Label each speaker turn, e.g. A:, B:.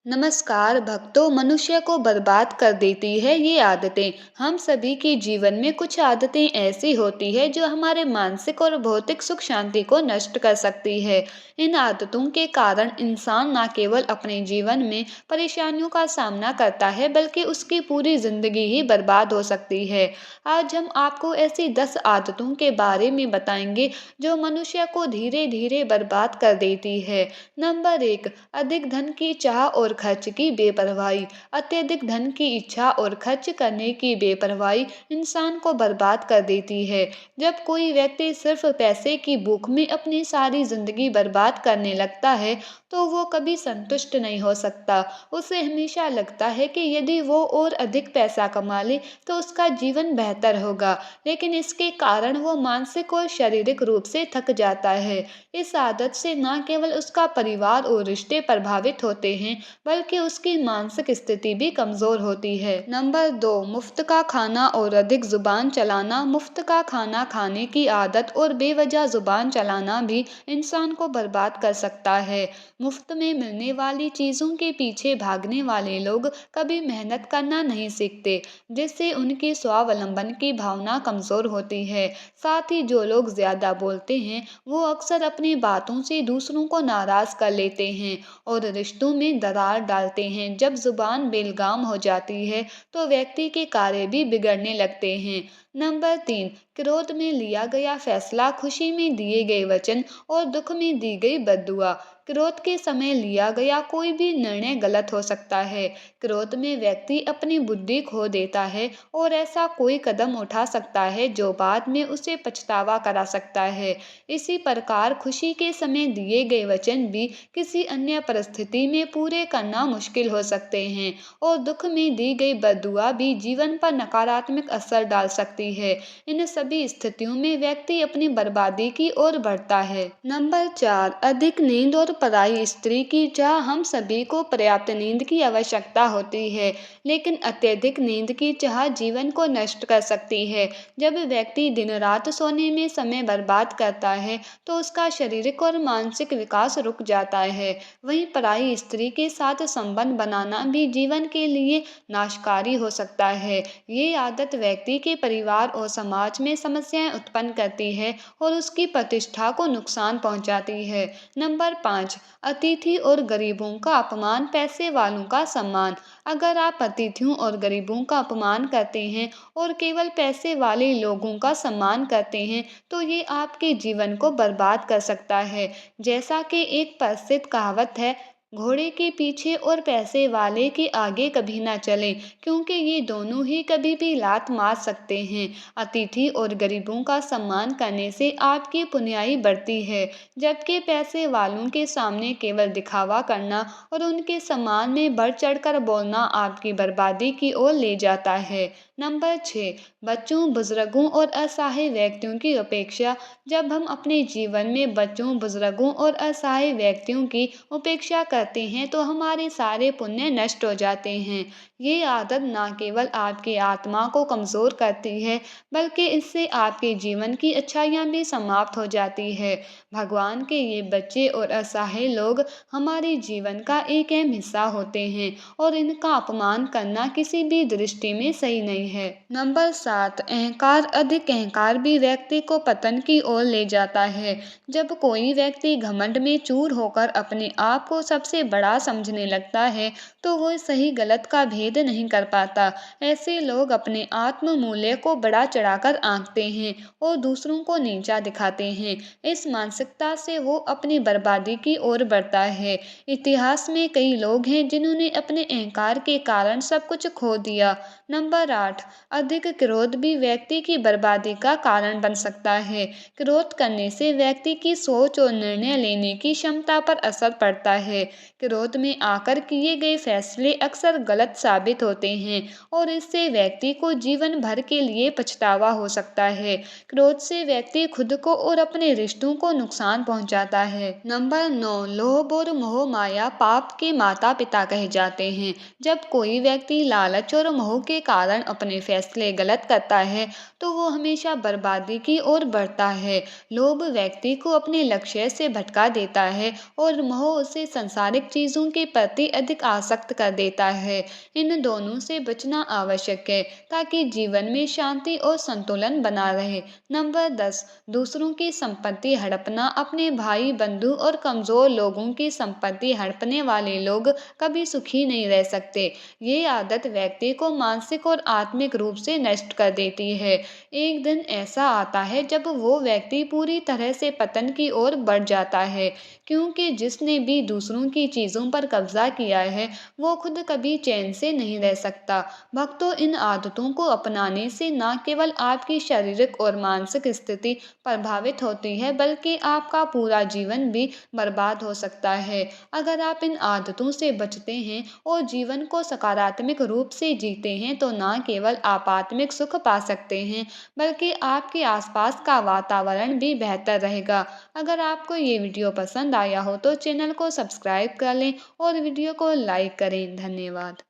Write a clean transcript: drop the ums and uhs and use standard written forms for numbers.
A: नमस्कार भक्तों। मनुष्य को बर्बाद कर देती है ये आदतें। हम सभी के जीवन में कुछ आदतें ऐसी होती है जो हमारे मानसिक और भौतिक सुख शांति को नष्ट कर सकती है। इन आदतों के कारण इंसान न केवल अपने जीवन में परेशानियों का सामना करता है बल्कि उसकी पूरी जिंदगी ही बर्बाद हो सकती है। आज हम आपको ऐसी 10 आदतों के बारे में बताएंगे जो मनुष्य को धीरे धीरे बर्बाद कर देती है। नंबर 1, अधिक धन की चाह और खर्च की बेपरवाही। अत्यधिक धन की इच्छा और खर्च करने की बेपरवाही इंसान को बर्बाद कर देती है। जब कोई व्यक्ति सिर्फ पैसे की भूख में अपनी सारी जिंदगी बर्बाद करने लगता है तो वो कभी संतुष्ट नहीं हो सकता। उसे हमेशा लगता है कि यदि वो और अधिक पैसा कमा ले तो उसका जीवन बेहतर होगा, लेकिन इसके कारण वो मानसिक और शारीरिक रूप से थक जाता है। इस आदत से न केवल उसका परिवार और रिश्ते प्रभावित होते हैं बल्कि उसकी मानसिक स्थिति भी कमजोर होती है। नंबर 2, मुफ्त का खाना और अधिक जुबान चलाना। मुफ्त का खाना खाने की आदत और बेवजह जुबान चलाना भी इंसान को बर्बाद कर सकता है। मुफ्त में मिलने वाली चीजों के पीछे भागने वाले लोग कभी मेहनत करना नहीं सीखते, जिससे उनकी स्वावलंबन की भावना कमजोर होती है। साथ ही जो लोग ज्यादा बोलते हैं वो अक्सर अपनी बातों से दूसरों को नाराज कर लेते हैं और रिश्तों में दरार डालते हैं। जब जुबान बेलगाम हो जाती है तो व्यक्ति के कार्य भी बिगड़ने लगते हैं। नंबर 3, क्रोध में लिया गया फैसला, खुशी में दिए गए वचन और दुख में दी गई बद्दुआ। क्रोध के समय लिया गया कोई भी निर्णय गलत हो सकता है। क्रोध में व्यक्ति अपनी बुद्धि खो देता है और ऐसा कोई कदम उठा सकता है जो बाद में उसे पछतावा करा सकता है। इसी प्रकार खुशी के समय दिए गए वचन भी किसी अन्य परिस्थिति में पूरे करना मुश्किल हो सकते हैं और दुख में दी गई बद्दुआ भी जीवन पर नकारात्मक असर डाल सकती है। इन सभी स्थितियों में व्यक्ति अपनी बर्बादी की ओर बढ़ता है। नंबर 4, अधिक नींद और पराई स्त्री की चाह। हम सभी को पर्याप्त नींद की आवश्यकता होती है, लेकिन अत्यधिक नींद की चाह जीवन को नष्ट कर सकती है। जब व्यक्ति दिन रात सोने में समय बर्बाद करता है तो उसका शारीरिक और मानसिक विकास रुक जाता है। वहीं पराई स्त्री के साथ संबंध बनाना भी जीवन के लिए नाशकारी हो सकता है। ये आदत व्यक्ति के परिवार और समाज में समस्याएं उत्पन्न करती है और उसकी प्रतिष्ठा को नुकसान पहुंचाती है। नंबर 5, अतिथि और गरीबों का अपमान, पैसे वालों का सम्मान। अगर आप अतिथियों और गरीबों का अपमान करते हैं और केवल पैसे वाले लोगों का सम्मान करते हैं तो ये आपके जीवन को बर्बाद कर सकता है। जैसा कि एक प्रसिद्ध कहावत है, घोड़े के पीछे और पैसे वाले के आगे कभी ना चले, क्योंकि ये दोनों ही कभी भी लात मार सकते हैं। अतिथि और गरीबों का सम्मान करने से आपकी पुण्याई बढ़ती है, जबकि पैसे वालों के सामने केवल दिखावा करना और उनके सम्मान में बढ़ चढ़कर बोलना आपकी बर्बादी की ओर ले जाता है। नंबर 6, बच्चों, बुजुर्गों और असहाय व्यक्तियों की उपेक्षा। जब हम अपने जीवन में बच्चों, बुजुर्गों और असहाय व्यक्तियों की उपेक्षा करते हैं तो हमारे सारे पुण्य नष्ट हो जाते हैं। ये आदत न केवल आपकी आत्मा को कमजोर करती है बल्कि इससे आपके जीवन की अच्छाइयाँ भी समाप्त हो जाती है। भगवान के ये बच्चे और असहाय लोग हमारे जीवन का एक अहम हिस्सा होते हैं और इनका अपमान करना किसी भी दृष्टि में सही नहीं है। नंबर 7, अहंकार। अधिक अहंकार भी व्यक्ति को पतन की ओर ले जाता है। जब कोई व्यक्ति घमंड में चूर होकर अपने आप को सबसे बड़ा समझने लगता है तो वो सही गलत का भेद नहीं कर पाता। ऐसे लोग अपने आत्म मूल्य को बढ़ा चढ़ाकर आंकते हैं और दूसरों को नीचा दिखाते हैं। इस मानसिकता से वो अपनी बर्बादी की ओर बढ़ता है। इतिहास में कई लोग हैं जिन्होंने अपने अहंकार के कारण सब कुछ खो दिया। नंबर 8, अधिक क्रोध भी व्यक्ति की बर्बादी का कारण बन सकता है। क्रोध करने से व्यक्ति की सोच और निर्णय लेने की क्षमता पर असर पड़ता है। क्रोध में आकर किए गए फैसले अक्सर गलत साबित होते हैं और इससे व्यक्ति को जीवन भर के लिए पछतावा हो सकता है। क्रोध से व्यक्ति खुद को और अपने रिश्तों को नुकसान पहुंचाता है। नंबर 9, लोभ और मोह माया पाप के माता पिता कहे जाते हैं। जब कोई व्यक्ति लालच और मोह के के कारण अपने फैसले गलत करता है तो वो हमेशा बर्बादी की ओर बढ़ता है। लोभ व्यक्ति को अपने लक्ष्य से भटका देता है और मोह उसे सांसारिक चीजों के प्रति अधिक आसक्त कर देता है। इन दोनों से बचना आवश्यक है ताकि जीवन में शांति और संतुलन बना रहे। नंबर 10, दूसरों की संपत्ति हड़पना। अपने भाई बंधु और कमजोर लोगों की संपत्ति हड़पने वाले लोग कभी सुखी नहीं रह सकते। ये आदत व्यक्ति को मानसिक और आत्मिक रूप से नष्ट कर देती है। एक दिन ऐसा आता है जब वो व्यक्ति पूरी तरह से पतन की ओर बढ़ जाता है, क्योंकि जिसने भी दूसरों की चीजों पर कब्जा किया है वो खुद कभी चैन से नहीं रह सकता। भक्तों, इन आदतों को अपनाने से न केवल आपकी शारीरिक और मानसिक स्थिति प्रभावित होती है बल्कि आपका पूरा जीवन भी बर्बाद हो सकता है। अगर आप इन आदतों से बचते हैं और जीवन को सकारात्मक रूप से जीते हैं तो न केवल आप आत्मिक सुख पा सकते हैं बल्कि आपके आसपास का वातावरण भी बेहतर रहेगा। अगर आपको ये वीडियो पसंद आया हो तो चैनल को सब्सक्राइब कर लें और वीडियो को लाइक करें। धन्यवाद।